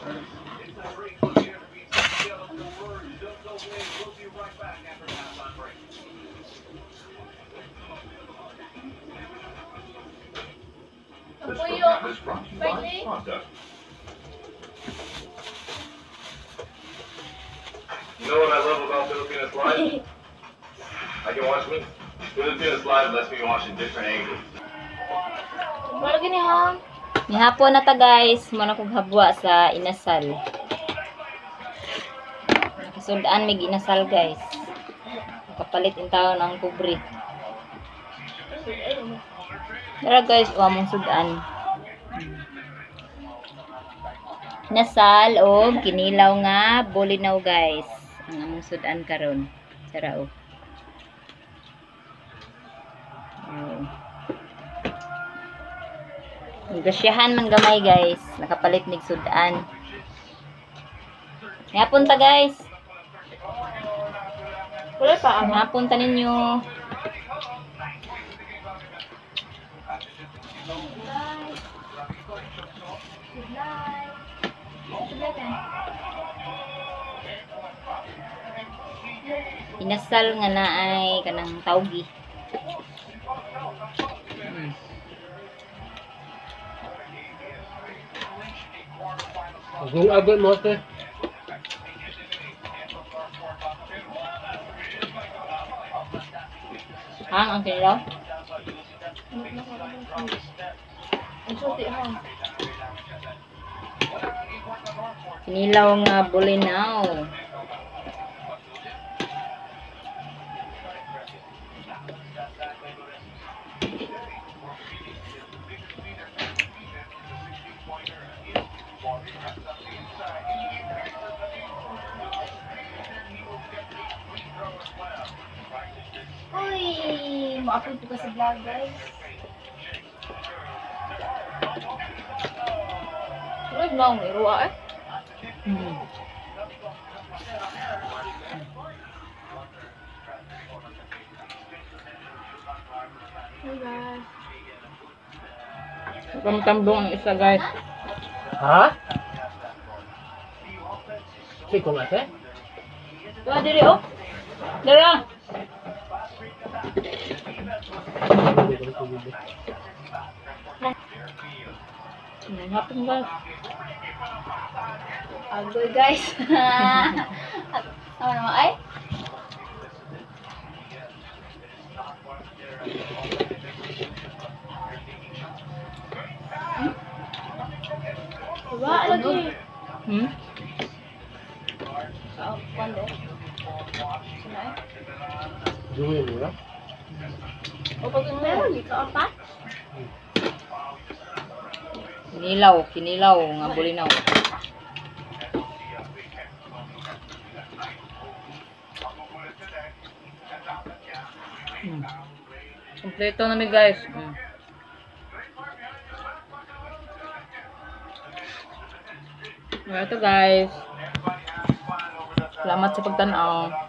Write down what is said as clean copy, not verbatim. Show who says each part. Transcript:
Speaker 1: You know what I love about Filipinas Live? I can watch me. Filipinas Live lets me watch a different angle.
Speaker 2: Wala gini ha. Nihapon na ta guys, muna kong habwa sa inasal. Nakasundaan mig inasal guys. Kapalit in taon ang kubre. Tara guys, mong sudan. Inasal o kinilaw nga bolinaw guys. Ang among sudan karon. Tara o. Gasyahan man gamay guys. Nakapalit mig sudan. Hapon ta guys.
Speaker 3: Wala pa.
Speaker 2: Hapon ta ninyo. Inasal nga naay kanang tawgi.
Speaker 4: Kung abot mo ito.
Speaker 2: Ang kinilaw?
Speaker 3: Ang suti ha.
Speaker 2: Kinilaw nga bolinaw.
Speaker 3: Uy, ma-upload ko sa vlog guys. Tulog na akong iruwa eh. Hey guys.
Speaker 2: Tambong ang isa guys.
Speaker 4: Ha? Siko nga siya?
Speaker 2: Tuwa diri oh. Dara. Hapon guys.
Speaker 3: Agoy guys. Ano naman ay? Diba? Lagi. Pande. Sinay?
Speaker 4: Dumi mo na?
Speaker 3: O pag meron, di ka apat?
Speaker 2: Kinilaw nga bolinaw. Kompleto na mi guys. Ito guys. Salamat sa pagtanaw.